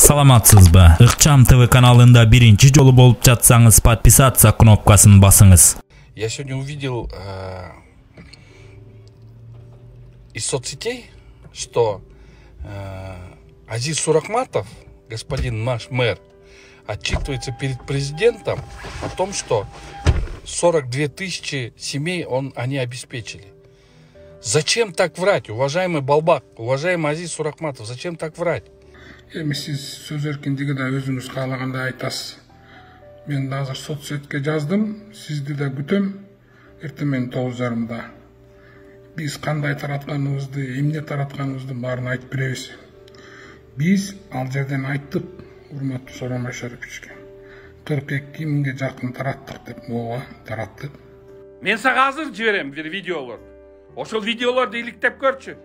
Саламатсызбы? Ыкчам ТВ каналында биринчи жолу болуп жатсаңыз, подписаться кнопкасын басыңыз. Я сегодня увидел из соцсетей, что Азиз Сурахматов, господин наш мэр, отчитывается перед президентом о том, что 42 тысячи семей они обеспечили. Зачем так врать, уважаемый Балбак, уважаемый Азиз Сурахматов, зачем так врать? Сиз сөз эркиндигиде өзүңүз каалагандай айтасыз. Мен да азыр соцсетке жаздым, сизди да күтөм. Эртең менен 9:30. Биз кандай таратканыбызды, эмне таратканыбызды баарын айтып беребиз. Биз ал жерден айттык, урматтуу Сооронбай Шариповичке. 42 миңге жакын тараттык деп, ооба, тараттык. Мен сага азыр жиберем бир видеолор. Ошол видеолорду иликтеп көрчү.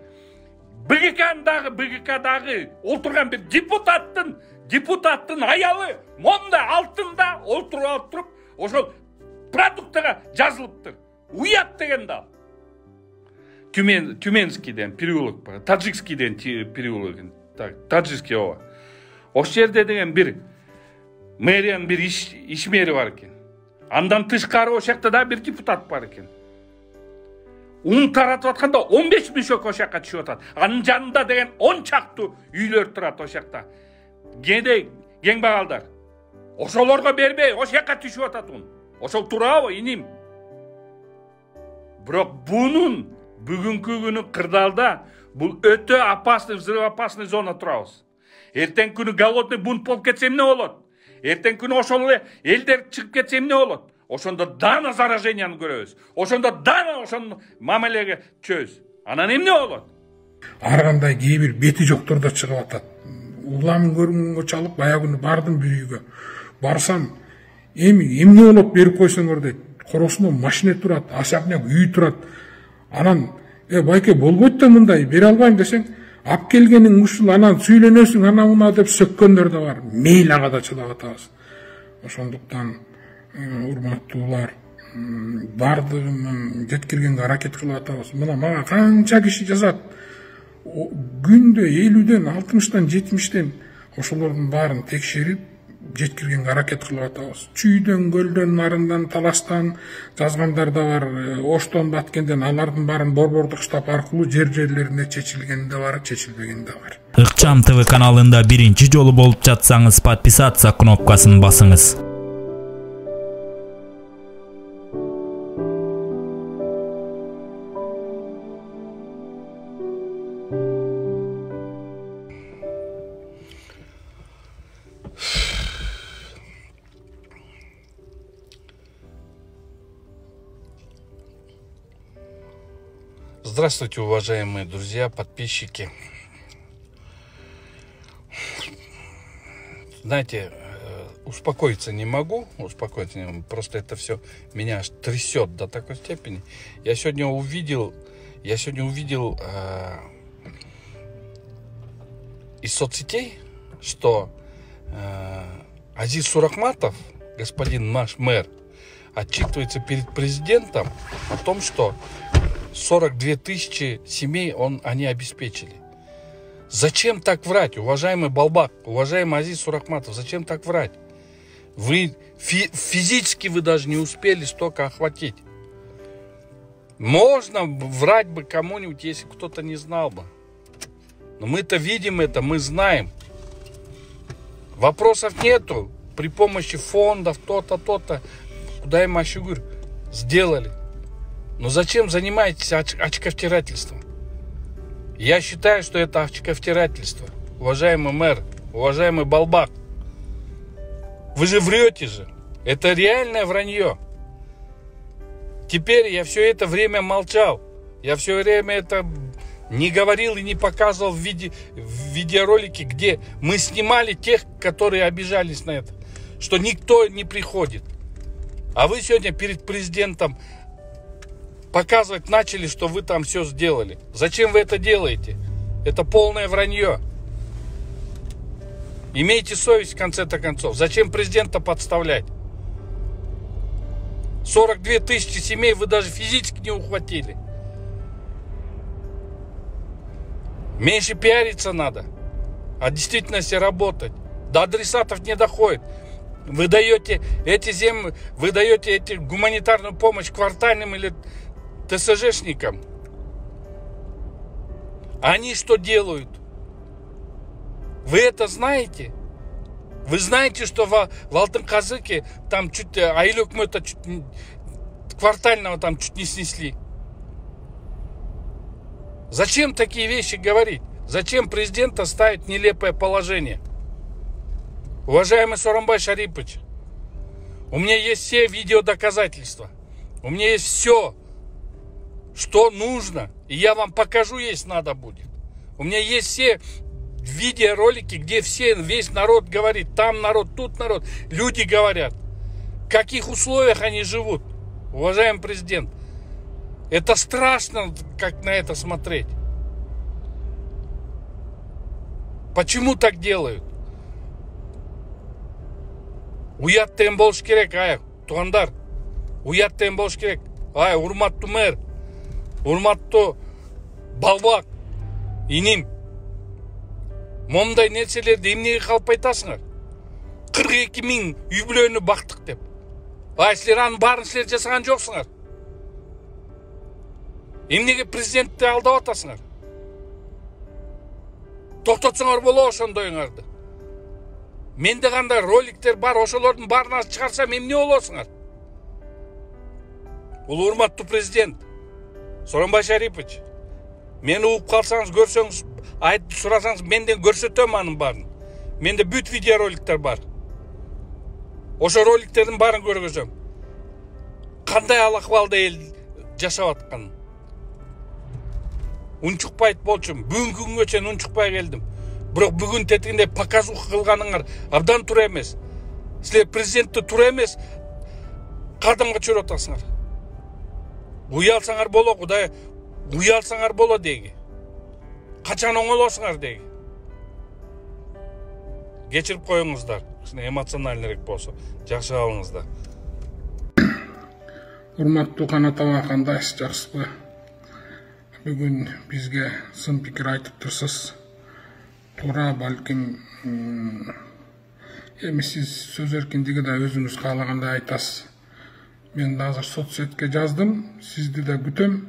БГКдагы олтурган бир депутаттын аялы монда алтында олтуруп ошол продуктага жазылыптыр. Уят дегенде ал. Тюменскийден переулок, Таджикскийден переулок, Таджикский ооба. Ошол жерде деген бир мэриянын бир ишмери бар экен. Андан тышкары ошол жакта да бир депутат бар экен. Un таратып атканда 15 мишок ошакка түшүп атат. Анын жанында деген 10 чактуу үйлөр турат ошакта. Кең багалдар. Ошолорго бербей ошакка түшүп атат ун. Ошол туурабы, иним? Бирок бунун бүгүнкү күнү кырдаалда бул өтө опасный, взрывоопасный зона турабыз. Эртең күнү голодный бунт болуп кетсе эмне болот? Эртең күнү ошол элдер чыгып кетсе эмне болот? Ошондо дана зараженияны көрөбүз. Ошондо дана ошону мамилеге чөз. Анан эмне болот? Ар кандай кээ бир бети жоктордо чыгып атат. Улам көрүнгөнгө чалып баягы күнү бардым бир үйгө. Барсам, эмне болот берип койсоңор дейт. Коросунда машина турат, особняк үй турат. Анан, байке болбойт да мындай, бере албайм десең, ап келгениң ушул, анан сүйлөнөсүң, анан мына деп сөккөндөр да бар. Мейл ага да чыдап атабыз. Ошондуктан урматтуулар, бардыгын жеткиргенге аракет кылып атабыз. Мына мага канча киши жазат. Күндө 50ден, 60тан, 70тен ошолордун баарын текшерип, жеткиргенге аракет кылып атабыз. Чүйдөн, көлдөн, нарындан, таластан жазгандар да бар. Оштон, Баткенден алардын баарын борбордук штаб аркылуу жерлерине чечилгени да бар, чечилбегени да бар. Ыкчам ТВ каналында биринчи жолу болуп жатсаңыз, подписаться кнопкасын басыңыз. Здравствуйте, уважаемые друзья, подписчики. Знаете, успокоиться не могу, просто это все меня аж трясет до такой степени. Я сегодня увидел из соцсетей, что Азиз Сурахматов, господин наш мэр, отчитывается перед президентом о том, что 42 тысячи семей они обеспечили. Зачем так врать, уважаемый Балбак, уважаемый Азиз Сурахматов, зачем так врать? Вы физически даже не успели столько охватить. Можно врать бы кому-нибудь, если кто-то не знал бы. Но мы-то видим это, мы знаем. Вопросов нету. При помощи фондов, то-то, куда им Ашугур сделали. Но зачем занимаетесь очковтирательством? Я считаю, что это очковтирательство. Уважаемый мэр, уважаемый Балбак, вы же врете же. Это реальное вранье. Теперь я все это время молчал. Я все время это не говорил и не показывал в видеоролике, где мы снимали тех, которые обижались на это. Что никто не приходит. А вы сегодня перед президентом показывать начали, что вы там все сделали. Зачем вы это делаете? Это полное вранье. Имейте совесть в конце-то концов. Зачем президента подставлять? 42 тысячи семей вы даже физически не ухватили. Меньше пиариться надо, а в действительности работать. До адресатов не доходит. Вы даете эти земли, вы даете эти гуманитарную помощь квартальным или ТСЖшникам. Они что делают? Вы это знаете? Вы знаете, что в Алтынказыке там чуть Айыл өкмөтө квартального там чуть не снесли? Зачем такие вещи говорить? Зачем президента ставить в нелепое положение? Уважаемый Сооронбай Шарипович, у меня есть все видеодоказательства. У меня есть все, что нужно. И я вам покажу, если надо будет. У меня есть все видеоролики, где весь народ говорит. Там народ, тут народ. Люди говорят. В каких условиях они живут. Уважаемый президент. Это страшно, как на это смотреть. Почему так делают? Уяттен болуш керек, ай, тугандар. Уяттен болуш керек. Ай, урматтуу мэр, урматтуу балбак, иним. Момдай нерселерди эмнеге калп айтасыңар? 42 000 үй бүлөнү бактык деп. Ай, силер анын баарын силер жасаган жоксуңар. Эмнеге президентти алдап атасыңар? Токтотсоңор болобу ошондоюңарды. Менде кандай роликтер бар, ошолордун баарына чыгарсам эмне болосуңар? Урматтуу президент Сооронбай Шарипович, мени угуп калсаңыз, көрсөңүз, айтып сурасаңыз, менден көрсөтөм анын баарын. Менде бүт видеороликтер бар. Ошо роликтердин баарын көргөзөм. Кандай ал-акыбалда эл жашап атканын. Унчукпайт болчумун. Бүгүнкү күнгө чейин унчукпай келдим. Бирок бүгүн тетигинде показуха кылганыңар абдан туура эмес. Силер президентти туура эмес кадамга чөйрөп атасыңар. Уялсаңар боло, Кудай, уялсаңар боло деги. Качан оңолосуңар деги. Кечирип коюңуздар. Эмоциональныйраак болсо, жакшы калыңыздар. Урматтуу Канат аба, кандайсыз, жакшысызбы? Бүгүн бизге сын пикир айтып турсуз. Туура, балким эми сиз сөз эркиндиги да өзүңүз каалагандай айтасыз. Мен азыр соцсетке жаздым, сизди да күтөм.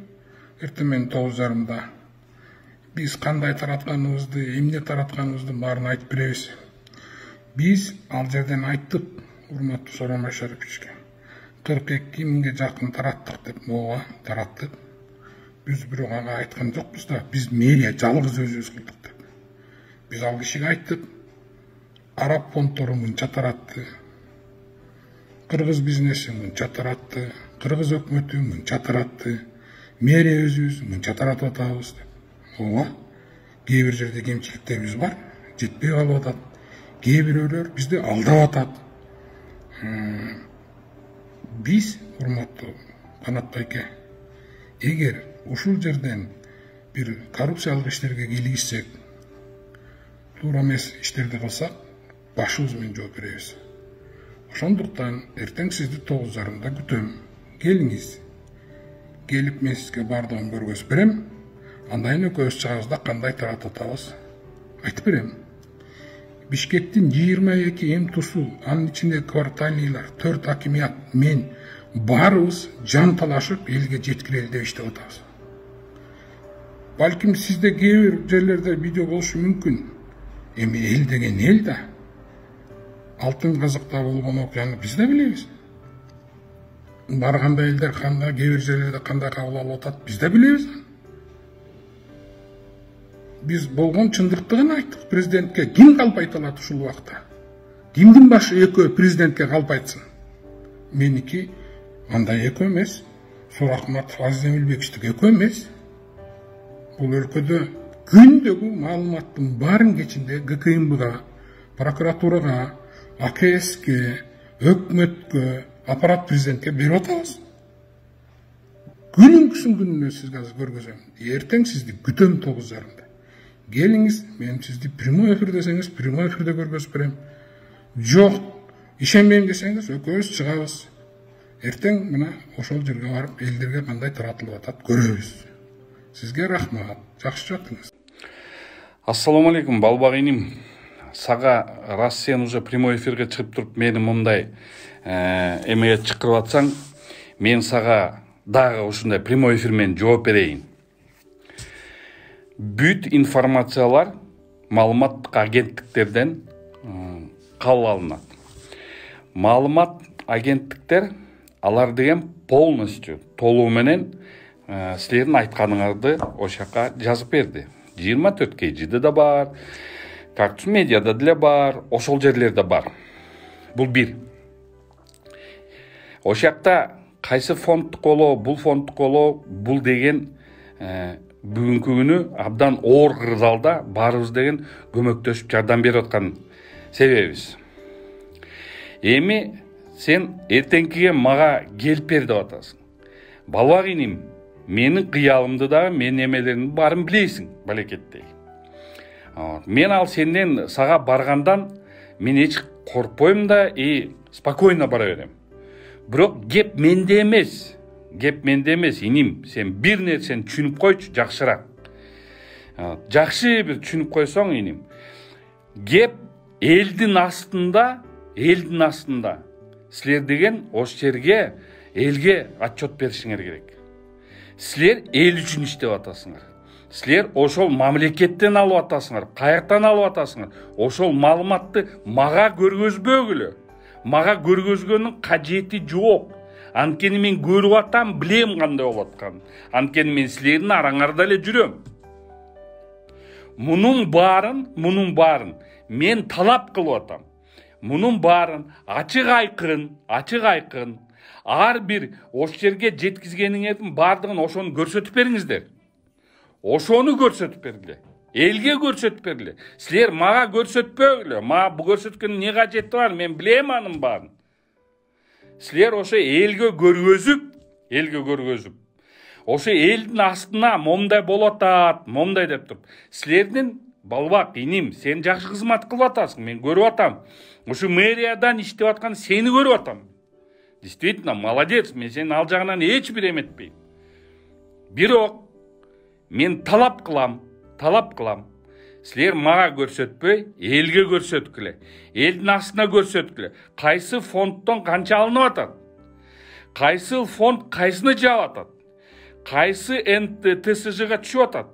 Эртең менен 9:30-да. Биз кандай таратканыбызды, эмне таратканыбызды баарын айтып беребиз. Биз ал жерден айттык, урматтуу Сооронбай Шариповичке. 42 000ге жакын тараттык деп, ооба, тараттык. Биз бирок ага айткан жокпуз да, биз мэрия жалгыз өзүбүз кылдык деп. Биз ал кишиге айттык, араб фонддору мынча таратты, кыргыз бизнеси мынча таратты, кыргыз өкмөтү мынча таратты, мэрия өзүбүз мынча таратып атабыз деп. Ооба, кээ бир жерде кемчиликтерибиз бар, жетпей калып атат. Кээ бирөөлөр бизди алдап атат. Биз, урматтуу Канат байке, эгер ушул жерден бир коррупциялык иштерге кийлигишсек, туура эмес иштерди кылсак, башыбыз менен жооп беребиз. Ошондуктан эртең сизди 9:30-да күтөм. Келиңиз. Келип мен сизге бардыгын көргөзүп берем. Андан экөөбүз чыгабыз да кандай таратып атабыз айтып берем. Бишкектин 22 МТУсу, анын ичинде квартальныйлар, 4 акимият, мен баарыбыз жан талашып элге жеткирели деп иштеп атабыз. Балким сизде кээ бир жерлерде видео болушу мүмкүн. Эми эл деген эл да. Алтынказыкта болгон окуяны биз да билебиз. Барганда элдер кандай, кээ бир жерлерде кандай кабыл алып атат, биз да билебиз. Биз болгон чындыкты гана айттык президентке. Ким калп айта алат ушул убакта? Кимдин башы экөө президентке калп айтсын? Меники андай экөө эмес. Суракматов, Азиз Эмилбековичтик экөө эмес. Бул өлкөдө күндөгү маалыматтын баарын кечинде ГКМБга, прокуратурага, АКСке, өкмөткө, аппарат президентке берип атабыз. Күнүнкүсүн күнүнө сизге азыр көргөзөм. Эртең сизди күтөм 9:30-да. Келиңиз, мен сизди прямой эфир десеңиз, прямой эфирде көргөзүп берем. Жок, ишенбейм десеңиз, экөөбүз чыгабыз. Эртең мына ошол жерге барып, элдерге кандай таратылып атат көрөбүз. Сизге рахмат. Жакшы жаттыңыз. Ассаламу алейкум, балбак иним. сага раз сен уже прямой эфирге чыгып туруп мени мындай эмеге чакырып атсаң, мен сага дагы ушундай прямой эфир менен жооп берейин. Бүт информациялар маалымат агенттиктерден кабыл алынат. Маалымат агенттиктер алар деген полностью толуу менен силердин айтканыңарды ошол жака жазып берди. 24 KG'de да бар, Кактус медиада деле бар, ошол жерлерде бар. Бул бир. Ошол жакта кайсы фондтук боло, бул фондтук боло, бул деген бүгүнкү күнү абдан оор кырдаалда баарыбыз деген көмөктөшүп жардам берип аткан себебибиз. Эми сен эртеңкиге мага келип бер деп атасың. Балбак иним, менин кыялымды дагы, менин эмелеримдин баарын билесиң, балекеттей. Мен ал сенден сага баргандан мен эч коркпойм да, спокойно бара берем. Бирок геп менде эмес. Геп менде эмес, иним, сен бир нерсени түшүнүп койчу, жакшыраак. Жакшы бир түшүнүп койсоң, иним. Геп элдин астында, силер деген ошол жерге элге отчет беришиңер керек. Силер эл үчүн иштеп атасыңар. Силер ошол мамлекеттен алып атасыңар, каяктан алып атасыңар. Ошол маалыматты мага көргөзбөгүлө. Мага көргөзгөнүн кажети жок. Анткени мен көрүп атам, билем кандай болуп атканын. Анткени мен силердин араңарда эле жүрөм. Мунун баарын мен талап кылып атам. Мунун баарын ачык айкын, ар бир ошол жерге жеткизгениңердин баардыгын ошону көрсөтүп бериңиздер. Ошону көрсөтүп бергиле. Элге көрсөтүп бергиле. Силер мага көрсөтпөгүлө. Мага бу көрсөткөндүн эмне кажети бар? Мен билем анын баарын. Силер ошо элге көргөзүп, ошо элдин астына момундай болуп атат, момундай деп туруп. Силердин балбак иним, сен жакшы кызмат кылып атасың, мен көрүп атам. Ошо мэриядан иштеп аткан сени көрүп атам. Действительно, молодец, мен сени ал жагынан эч бир эметпейм. Бирок мен талап кылам. Силер мага көрсөтпөй, элге көрсөткүлө. Элдин астына көрсөткүлө. Кайсы фонддон канча алынып атат? Кайсы фонд кайсыны жаап атат? Кайсы ТСЖга түшүп атат?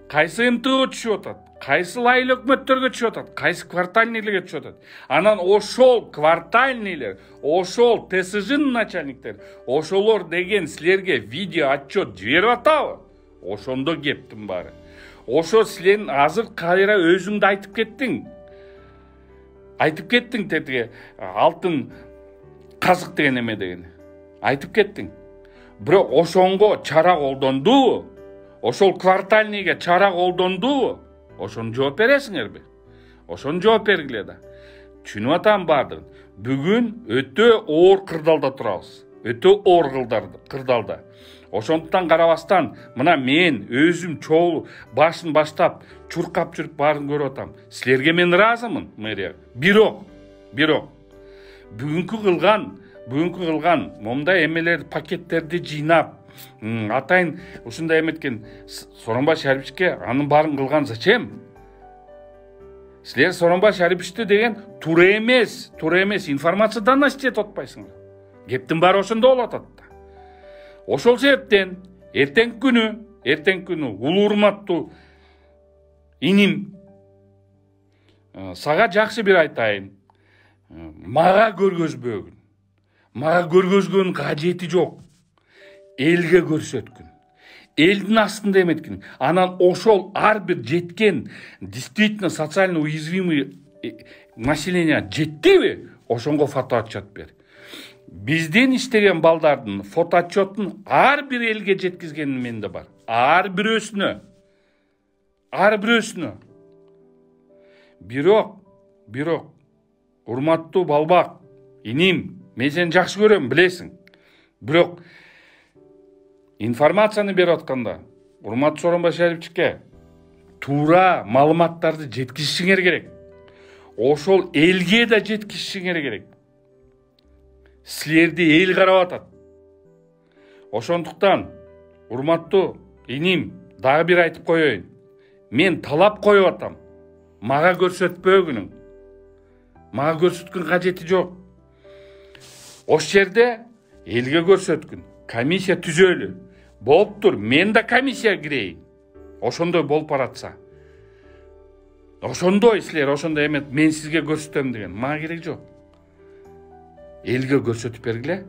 Кайсы МТО түшүп атат? Кайсы лайыл өкмөттөргө түшүп атат? Кайсы квартальныйлерге түшүп атат? Анан ошол квартальныйлер, ошол ТСЖнын начальниктери, ошолор деген силерге видео отчет жиберип атабы? Ошондо кептин баары. Ошо силен азыр кайра өзүңдү айтып кеттиң тетиге алтын казык деген эме деген. Айтып кеттиң. Бирок ошонго чара колдондубу? Ошол квартальныйга чара колдондубу? Ошону жооп бересиңерби? Ошону жооп бергиле да. Түшүнүп атам баардыгын. Бүгүн өтө оор кырдаалда турабыз. Өтө оор кырдаалда. Ошондуктан карабастан, мына мен өзүм чоолу башын баштап, чуркап жүрүп баарын көрүп атам. Силерге мен ыраазымын, мэрия. Бирок бүгүнкү кылган момундай эмелерди, пакеттерди жыйнап, атайын ушундай эметкен Сооронбай Шариповичке анын баарын кылган зачем? Силер Сооронбай Шариповичти деген туура эмес информациядан иштеп атпайсыңар. Кептин баары ошондо болуп атат. Ошол себептен эртеңки күнү улуу урматтуу иним, сага жакшы бир айтайын. Мага көргөзбөгүн. Мага көргөзгөнүн кажети жок. Элге көрсөткүн. Элдин астында эметкин. Анан ошол ар бир жеткен действительно социально уязвимый население жеттиби? Ошонго фотоотчет бер. Бизден иштеген балдардын фотоотчетун ар бир элге жеткизгенин менде бар. Ар бирөөсүнө. Бирок урматтуу балбак иним, мен сени жакшы көрөм, билесиң. Бирок информацияны берип атканда урматтуу Сооронбай Шариповичке туура маалыматтарды жеткизишиңер керек. Ошол элге да жеткизишиңер керек. Силерди эл карап атат. Ошондуктан урматтуу иним, дагы бир айтып коеюн. Мен талап коюп атам. Мага көрсөтпөгүнүң. Мага көрсөткөн кажети жок. Ош жерде элге көрсөткүн. Комиссия түзөлү. Болуптур, мен да комиссия кирейин. Ошондой болуп баратса. Ошондой силер, ошондой эмет мен сизге көрсөтөм деген. Мага керек жок. Элге көрсөтүп бергиле.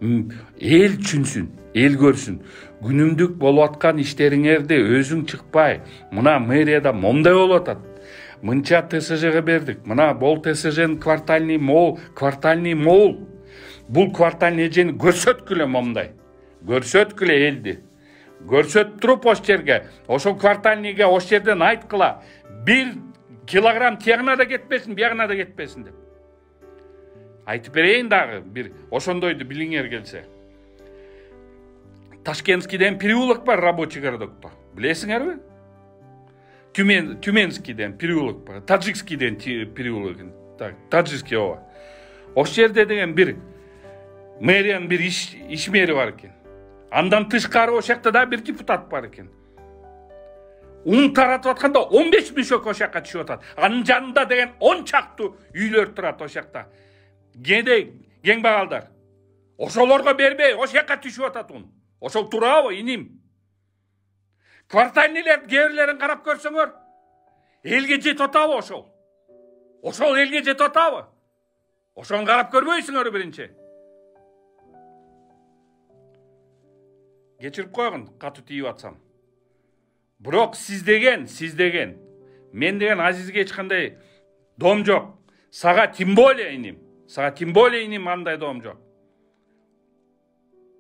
Эл түшүнсүн, эл көрсүн. Күнүмдүк болуп аткан иштериңерди өзүң чыкпай, мына мэрияда момдай болуп атат. Мынча ТСЖга бердик. Мына бул ТСЖнын квартальный мол. Бул квартальный эжени көрсөткүлө момдай. Көрсөткүлө элди. Көрсөтүп туруп ош жерге, ошол квартальныйга ош жерден айткыла. 1 килограмм тиягына да кетпесин, биягына да кетпесин деп. Айтып берейин дагы бир ошондойду билиңер келсе. Ташкентскийден переулок бар рабочий городокто. Билесиңерби? Тюменскийден переулок бар. Таджикскийден переулок. Так, Таджикский ооба. Ош жерде деген бир мэриянын бир ишмери бар экен. Андан тышкары ош жакта да бир депутат бар экен. Ун таратып атканда 15 мишок ош жакка түшүп атат. Анын жанында деген 10 чактуу үйлөр турат ош жакта. Кең багалдар. Ошолорго бербей ош жакка түшүп атат ун. Ошол туурабы, иним? Квартальныйлер кээрлерин карап көрсөңөр, элге жетип атабы ошол? Ошол элге жетип атабы? Ошону карап көрбөйсүңөр биринчи. Кечирип койгун, катуу тийип атсам. Бирок сиз деген, мен деген Азизге эч кандай дом жок. Сага тем более иним андай дом жок.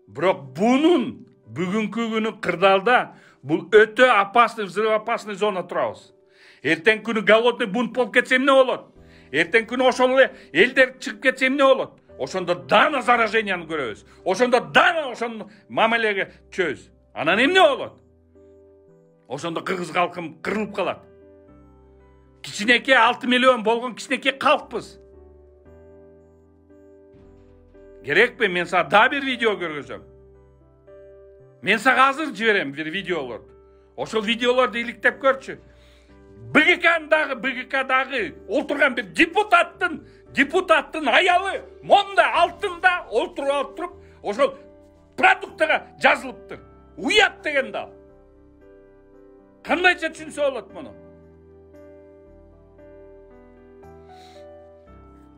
Бирок бунун бүгүнкү күнү кырдаалда бул өтө опасный, взрывоопасный зона турабыз. Эртең күнү голодный бунт болуп кетсе эмне болот? Эртең күнү ошол эле элдер чыгып кетсе эмне болот? Ошондо дана зараженияны көрөбүз. Ошондо дана ошону мамилеге чөз. Анан эмне болот? Ошондо кыргыз калкым кырылып калат. Кичинекей 6 миллион болгон кичинекей калкпыз. Керекпи мен сага да бир видео көргөзөм. Мен сага азыр жиберем бир видеолорду. Ошол видеолорду иликтеп көрчү. БГКдагы олтурган бир депутаттын аялы монда алтында олтуруп ошол продуктага жазылыптыр. Уят деген да. Кандайча түшүнсө болот муну?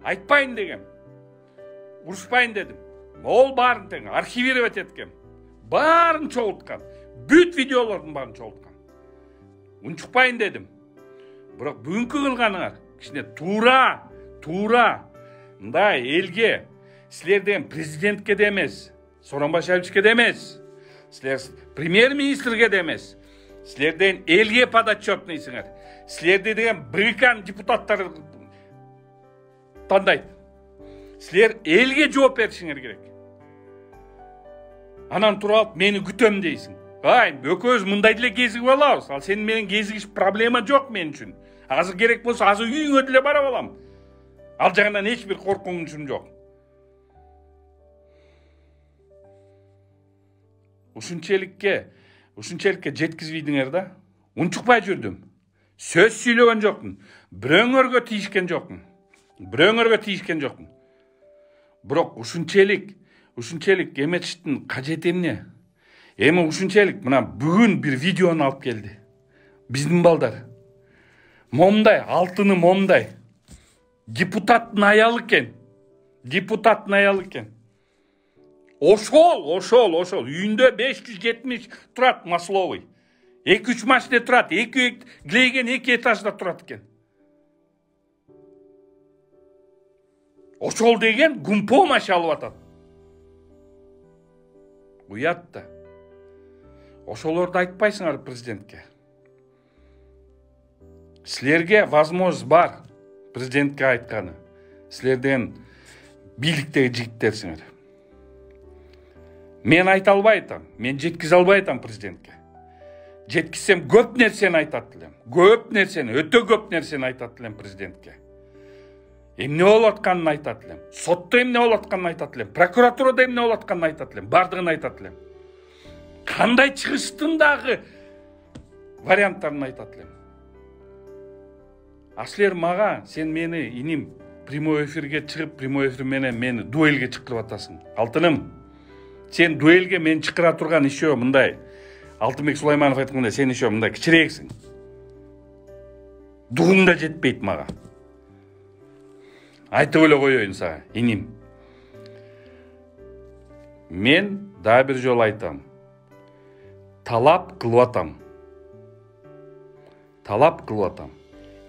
Айтпайын дегем. Урушпайын дедим. Ол барын тең архивировать эткем. Барын чогулткан. Бүт видеолордун барын чогулткан. Унчукпайын дедим. Бирок бүгүнкү кылганыңар кичине туура. Мындай элге силер деген президентке да эмес, Сооронбай Шариповичке да эмес, силер премьер-министрге да эмес. Силер деген элге подотчетныйсыңар. Силерди деген БГКнын депутаттары тандайт. Силер элге жооп беришиңер керек. Анан туруп алып мени күтөм дейсиң. Экөөбүз мындай деле кезигип алабыз. Ал сени менен кезигиш проблема жок мен үчүн. Азыр керек болсо азыр үйүңө деле барып алам. Ал жагынан эч бир коркунучум жок. Ушунчалыкка жеткизбейдиңер да. Унчукпай жүрдүм. Сөз сүйлөгөн жокмун. Бирөөңөргө тийишкен жокмун. Бирок ушунчалык эметиштин кажети эмне? Эми ушунчалык мына бүгүн бир видеону алып келди. Биздин балдар. Момдай, алтыны момдай. Депутаттын аялы экен. Ошол үйүндө 570 турат Масловый. 2-3 машина турат, 2 глейген 2 этажда турат экен. Ошол деген гумпомощь алып атат. Уят да. Ошолорду айтпайсыңар президентке. Силерге возможность бар президентке айтканы. Силерден бийликтеги жигиттерсиңер. Мен айта албай атам, мен жеткизе албай атам президентке. Жеткизсем көп нерсени айтат элем. Өтө көп нерсени айтат элем президентке. Эмне болуп атканын айтат элем. Сотто эмне болуп атканын айтат элем. Прокуратурада эмне болуп атканын айтат элем. Бардыгын айтат элем. Кандай чыгыштын дагы варианттарын айтат элем. А силер мага, сен мени иним прямой эфирге чыгып, прямой эфир менен мени дуэлге чакырып атасың. Алтыным, сен дуэлге мен чакыра турган еще мындай. Алтынбек Сулайманов айткандай, сен еще мындай кичирээксиң. Дугуң да жетпейт мага. Айтып эле коеюн сага, иним. Мен да бир жол айтам. Талап кылып атам. Талап кылып атам.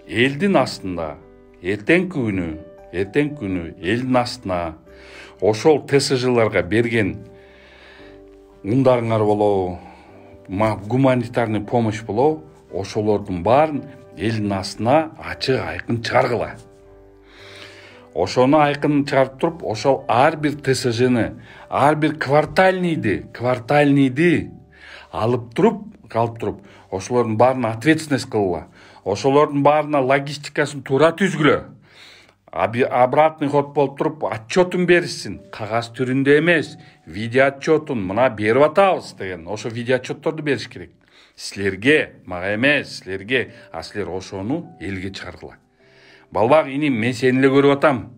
Элдин астында, эртең күнү элдин астына ошол ТСЖларга берген ундарыңар болобу, гуманитарный помощь болобу, ошолордун баарын элдин астына ачык айкын чыгаргыла. Ошону айкын чыгарып туруп, ошол ар бир ТСЖны, ар бир квартальныйды алып туруп, ошолордун баарына ответственность кылгыла. Ошолордун баарына логистикасын туура түзгүлө. Обратный ход болуп туруп, отчетун беришсин. Кагаз түрүндө эмес, видео отчетун мына берип атабыз деген. Ошо видео отчетторду бериш керек. Силерге, мага эмес, силерге, а силер ошону элге чыгаргыла. Балбак иним, мен сени эле көрүп атам.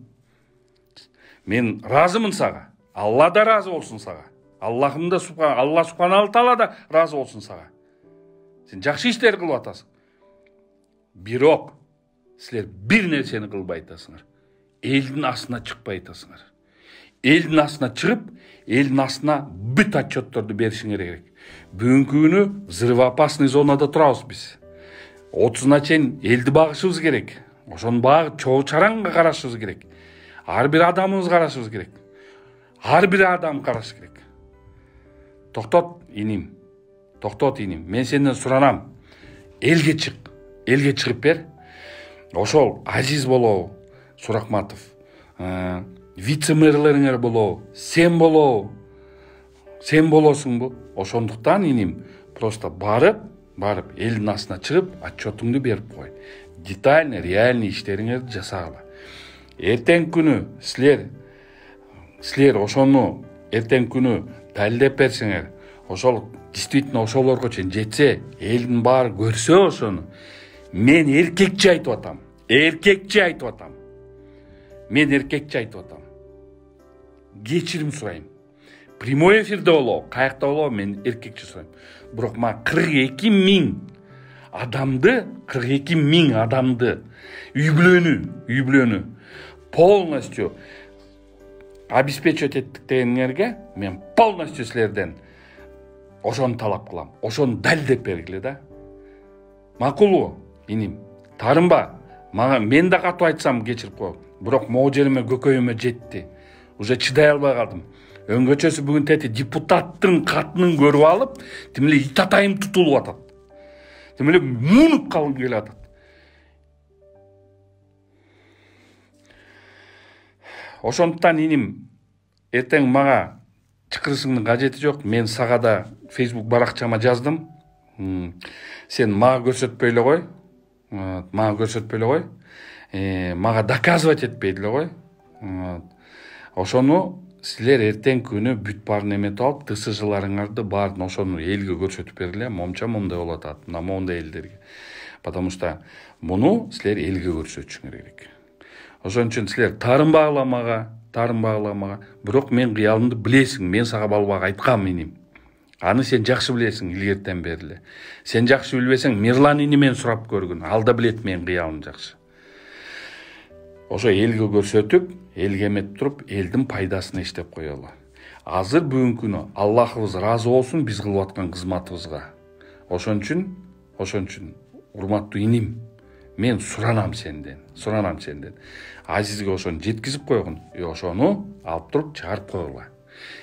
Мен разымын сага. Алла да разы болсун сага. Аллахым да Алла субханаллаху таала да разы болсун сага. Сен жакшы иштер кылып атасың. Бирок силер бир нерсени кылбай атасыңар. Элдин астына чыкпай атасыңар. Элдин астына чыгып, элдин астына бүт отчетторду беришиңер керек. Бүгүнкү күнү взрывоопасный зонада турабыз биз. 30-на чейин элди багышыбыз керек. Ошону багып чогуу чараңга карашыбыз керек. Ар бир адамыбыз карашыбыз керек. Ар бир адам караш керек. Токтот иним. Мен сенден суранам. Элге чыгып бер. Ошол Азиз болобу, Суракматов, вице-мэрлериңер болобу, сен болосуңбу? Ошондуктан иним, просто барып элдин астына чыгып, отчетуңду берип кой. Детальный, реальный иштериңерди жасагыла. Эртең күнү силер ошону эртең күнү далилдеп берсеңер, ошол действительно ошолорго чейин жетсе, элдин баары көрсө ошону, мен эркекче айтып атам. Кечирим сурайм. Прямой эфирде болобу, каякта болобу, мен эркекче сурайм. Бирок мага 42 миң адамды үй бүлөнү полностью обеспечивать еттик дегениңерге мен полностью силерден ошону талап кылам. Ошону далилдеп бергиле да. Макулбу, иним? Тарынба. Мен да катуу айтсам кечирип коем. Бирок могу жериме көкөйүмө жетти. Уже чыдай албай калдым. Өңгөчөсү бүгүн тети депутаттын катынын көрүп алып, тим эле ит атайым тутулуп атат. Тим эле муунуп калгым келип атат. Ошондуктан иним, эртең мага чакырышыңдын кажети жок. Мен сага да Facebook баракчама жаздым. Сен мага көрсөтпөй эле кой. Мага доказывать этпей эле кой. Ошону силер эртең күнү бүт баарын эметип алып, ТСЖларыңарды баарын ошону элге көрсөтүп бергиле. Момча мондай болуп атат, мына мондай элдерге. Потому что муну силер элге көрсөтүшүңөр керек. Ошон үчүн силер тарынбагыла мага. Бирок мен кыялымды билесиң, мен сага балбак айткам иним. Аны сен жакшы билесиң илгертен бери. Сен жакшы билбесең, Мирлан инимен сурап көргүн. Ал да билет мен кыялымды жакшы. Ошо элге көрсөтүп, элге эметип туруп, элдин пайдасына иштеп коелу. Азыр бүгүнкү күнү Аллахыбыз разы болсун биз кылып аткан кызматыбызга. Ошон үчүн урматтуу иним, мен суранам сенден. Азизге ошону жеткизип койгун. Ошону алып туруп чыгарып койгула.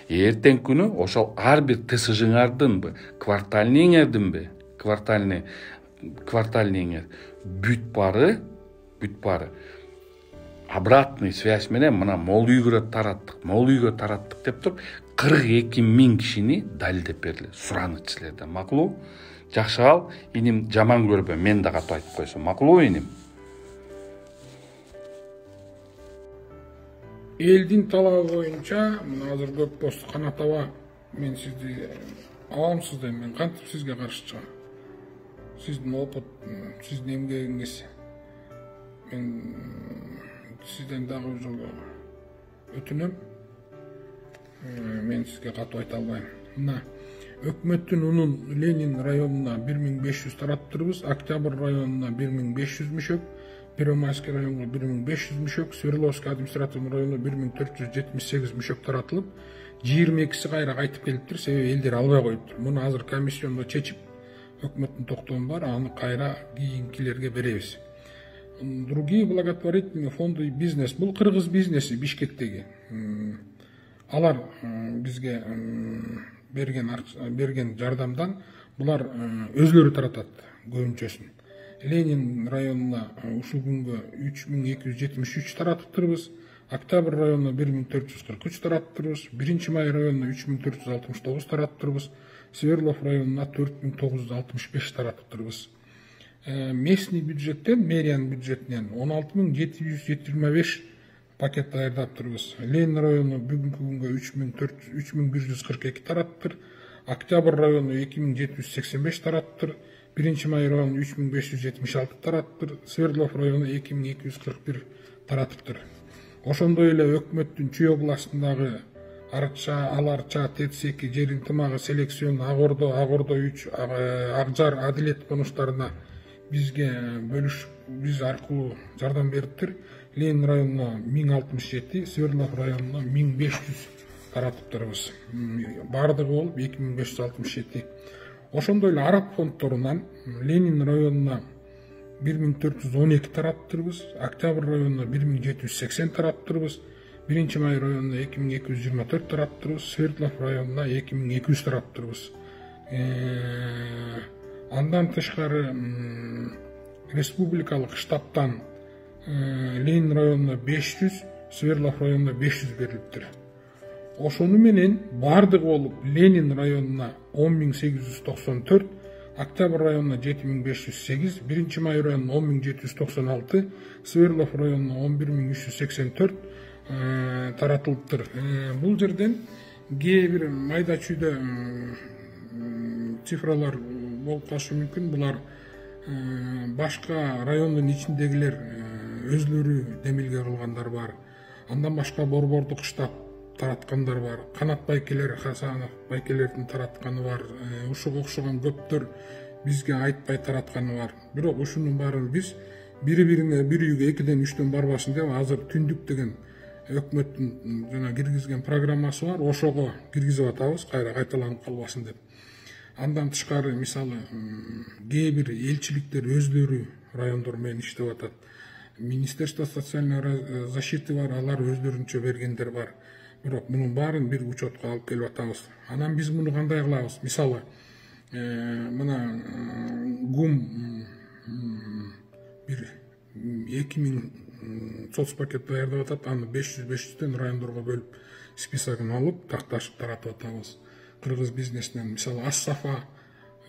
Эртең күнү ошол ар бир ТСЖңардын квартальныйңердинби, квартальныйңер бүт бары обратный связь менен мына мол үйгө тараттык деп туруп 42 миң кишини далилдеп берди. Сураныч силерден. Макулбу? Жакшы ал, иним жаман көрбө, мен да катуу айтып койсом. Макулбу иним? Элдин талабы боюнча, мына азыр көп пост Канат аба, мен сизди аламсыз дейм, мен кантип сизге каршы чыгам. Сиздин опыт, сиздин эмгегиңиз. Мен сизден дагы жолу өтүнөм. Мен сизге катуу айта албайм. Мына өкмөттүн унун Ленин районуна 1500 тараптырбыз, Октябрь районуна 1500 мүшөк, Первомайский районуна 1500 мүшөк, Свердловский административный районуна 1478 мүшөк таратылып, 22-си кайра кайтып келиптир, себеби элдер албай коюптур. Муну азыр комиссиондо чечип, өкмөттүн токтому бар, аны кайра кийинкилерге беребиз. Другие благотворительные фонды бизнес, бул кыргыз бизнеси Бишкектеги. Алар бизге берген жардамдан булар өзлөрү таратат көбүнчөсүн. Ленин районуна ушул күнгө 3273 таратыптырбыз, Октябрь районуна 1443 таратыптырбыз, 1-май районуна 3469 таратыптырбыз, Свердлов районуна 4965 таратыптырбыз. Местный бюджеттен, мэриянын бюджетинен 16725 пакет даярдаптырбыз. Ленин району бүгүнкү күнгө 3142 тараттыр. Октябрь району 2785 тараттыр. 1-май району 3576 тараттыр. Свердлов району 2241 таратыптыр. Ошондой эле өкмөттүн Чүй областындагы Арча, Аларча, Тетсеки, Жер ынтымагы, Селекцион, Агордо, Агордо 3, Акжар, Адилет конуштарына бизге биз аркылуу жардам бериптир. Ленин районуна 1067, Свердлов районуна 1500 таратыптырбыз. Бардыгы болуп 2567. Ошондой эле араб фондторунан Ленин районуна 1412 таратыптырбыз, Октябрь районуна 1780 таратыптырбыз, 1-май районуна 2224 таратыптырбыз, Свердлов районуна 2200 таратыптырбыз. Андан тышкары республикалык штабтан Ленин районуна 500, Свердлов районуна 500 берилиптир. Ошону менен бардыгы болуп Ленин районуна 10894, Октябрь районуна 7508, 1-май районуна 10796, Свердлов районуна 11384 таратылыптыр. Бул жерден кээ бир майда чүйдө цифралар болуп калышы мүмкүн. Булар башка райондун ичиндегилер өзлөрү демилге кылгандар бар. Андан башка борбордук штаб тараткандар бар. Канат байкелер, Хасанов байкелердин таратканы бар. Ушуга окшогон көптөр бизге айтпай таратканы бар. Бирок ушунун баарын биз бири-бирине бир үйгө 2-3 барбасын деп азыр түндүк деген өкмөттүн жана киргизген программасы бар. Ошого киргизип атабыз, кайра кайталанып калбасын деп. Андан тышкары мисалы кээ бир элчиликтер өзлөрү райондор менен иштеп атат. Министерство социальной защиты бар, алар өзлөрүнчө бергендер бар. Бирок мунун баарын бир учетко алып келип атабыз. Анан биз муну кандай кылабыз? Мисалы мына ГУМ бир 2000 соцпакет даярдап атат. Аны 500-500тен райондорго бөлүп списогун алып такташып таратып атабыз. Кыргыз бизнесинен мисалы Ас-Сафа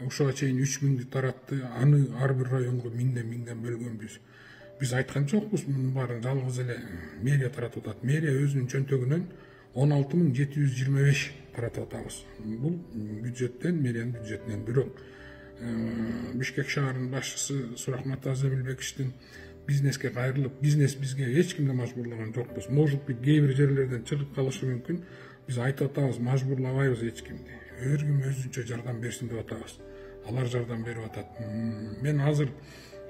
ушуга чейин 3000 таратты. Аны ар бир районго 1000 бөлгөнбүз. Биз айткан жокпуз, мунун баарын жалгыз эле мэрия таратып атат. Мэрия өзүнүн чөнтөгүнөн 16725 таратып атабыз. Бул бюджеттен, мэриянын бюджетинен. Бирок Бишкек шаарынын башчысы Сурахмат Аземилбековичтин бизнеске кайрылып, бизнес бизге эч кимди мажбурлаган жокпуз. Может быть, кээ бир жерлерден чыгып калышы мүмкүн. Биз айтып атабыз, мажбурлабайбыз эч кимди. Өр ким өзүнчө жардам берсин деп атабыз. Алар жардам берип атат. Мен азыр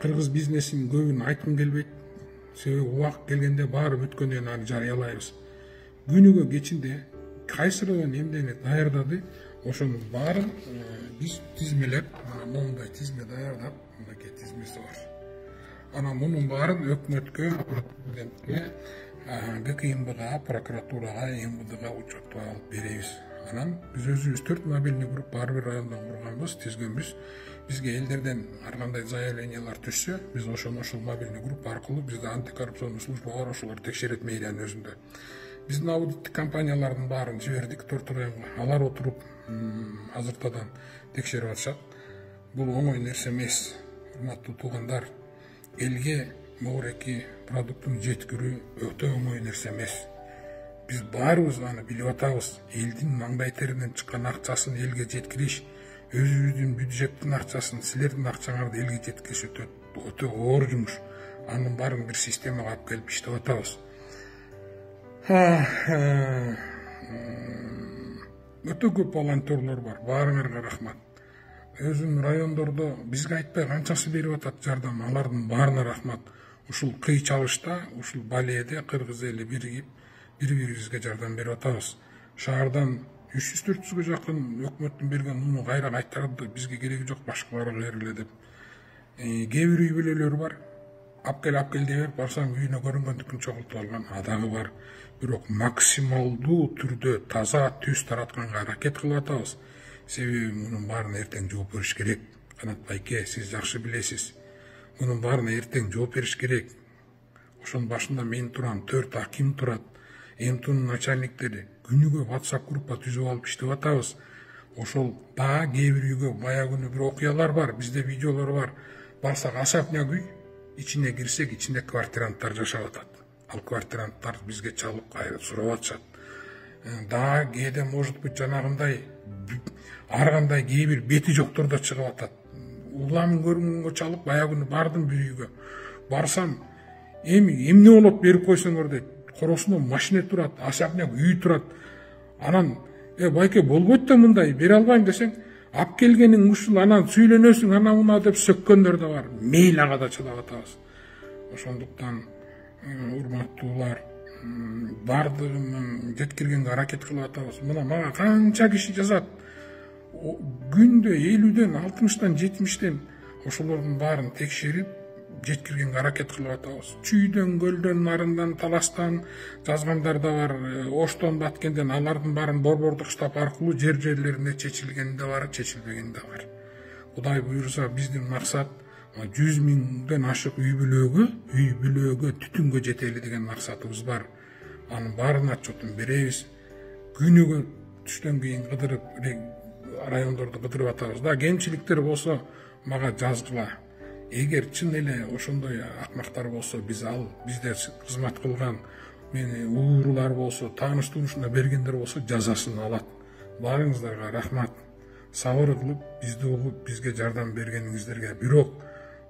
кыргыз бизнесинин көбүн айткым келбейт. Себеби убакыт келгенде баары бүткөндөн аны жарыялайбыз. Күнүгө кечинде кайсы район эмнени даярдады, ошонун баарын биз тизмелеп, мондай тизме даярдап, мынакей тизмеси бар. Анан мунун баарын өкмөткө, президентке, ГКМБга, прокуратурага, МВДга учетко алып беребиз. Анан биз өзүбүз 4 мобильный группа ар бир райондон курганбыз, тизгенбиз. Бизге элдерден ар кандай заявлениялар түшсө, биз ошол мобильный группа аркылуу бизде антикоррупционный служба бар, ошолор текшерет мэриянын өзүндө. Биздин аудиттик компаниялардын баарын жибердик 4 районго. Алар отуруп азыртадан текшерип атышат. Бул оңой нерсе эмес, урматтуу туугандар. Элге могуреки продуктун жеткирүү өтө оңой нерсе эмес. Биз баарыбыз аны билип атабыз. Элдин маңдай теринен чыккан акчасын элге жеткириш, өзүбүздүн бюджеттин акчасын, силердин акчаңарды элге жеткириш өтө оор жумуш. анын баарын бир системага алып келип иштеп атабыз. Өтө көп волонтерлор бар. Баарыңарга рахмат. Өзүм райондордо бизге айтпай канчасы берип атат жардам, алардын баарына рахмат. Ушул кый чалышта, ушул балээде кыргыз эли биригип, бири-бирибизге жардам берип атабыз. Шаардан 300-400ге жакын өкмөттүн берген уну кайра кайтарды, бизге кереги жок, башкаларга бергиле деп. Кээ бир үй бүлөлөр бар. Апкел деп берип барсаң үйүнө көрүнгөндүкүн чогултуп алган адагы бар. Бирок максималдуу түрдө таза түз таратканга аракет кылып атабыз. Себеби мунун баарына эртең жооп бериш керек. Канат байке, сиз жакшы билесиз. Мунун баарына эртең жооп бериш керек. Ошонун башында мен турам, 4 аким турат. МТУнун начальниктери күнүгө WhatsApp группа түзүп алып иштеп атабыз. Ошол дагы кээ бир үйгө бая күнү бир окуялар бар, бизде видеолор бар. Барсак асапняк үй, ичине кирсек, ичинде квартиранттар жашап атат. Ал квартиранттар бизге чалып кайрып сурап атышат. Дагы кээде может быть жанагындай ар кандай кээ бир бети жоктор да чыгып атат. Уламын көрүнгөнгө чалып бая күнү бардым бир үйгө. Барсам, эмне болот берип койсоңор дейт. Коросунда машина турат, асапняк үй турат. Анан байке болбойт да мындай, бере албайм десең, ап келгениң ушул, анан сүйлөнөсүң, ана мына деп сөккөндөр да бар. Мейли ага да чыдап атабыз. Ошондуктан урматтуулар, бардыгын жеткиргенге аракет кылып атабыз. Мына мага канча киши жазат. Күндө 50ден, 60тан, 70тен ошолордун баарын текшерип, жеткиргенге аракет кылып атабыз. Чүйдөн, көлдөн, нарындан, таластан жазгандар да бар. Оштон баткенден алардын баарын борбордук штаб аркылуу жерлерине чечилген да бар, чечилбеген да бар. Кудай буйрса биздин максат 100 миңден ашык үй бүлөгө түтүнгө жетели деген максатыбыз бар. Анын баарын отчетун беребиз. Күнүгө түштөн кийин кыдырып, райондорду кыдырып атабыз. Да кемчиликтер болсо мага жазгыла. Эгер чын эле ошондой акмактар болсо, бизде кызмат кылган уурулар болсо, тааныш-тунушуна бергендер болсо жазасын алат. Баарыңыздарга рахмат. Сабыр кылып, бизди угуп, бизге жардам бергениңиздерге. Бирок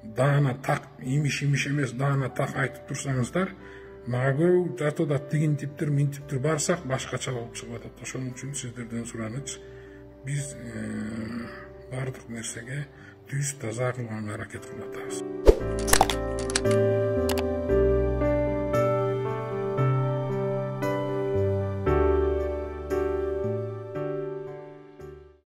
даана так, имиш эмес, даана так айтып турсаңыздар, мага көрө жатыда тигин типтер, мин типтер барсак башкача болуп чыгып атат. Ошон үчүн сиздерден сураныч, биз бардык нерсеге түз таза кылганга аракет кылып атабыз.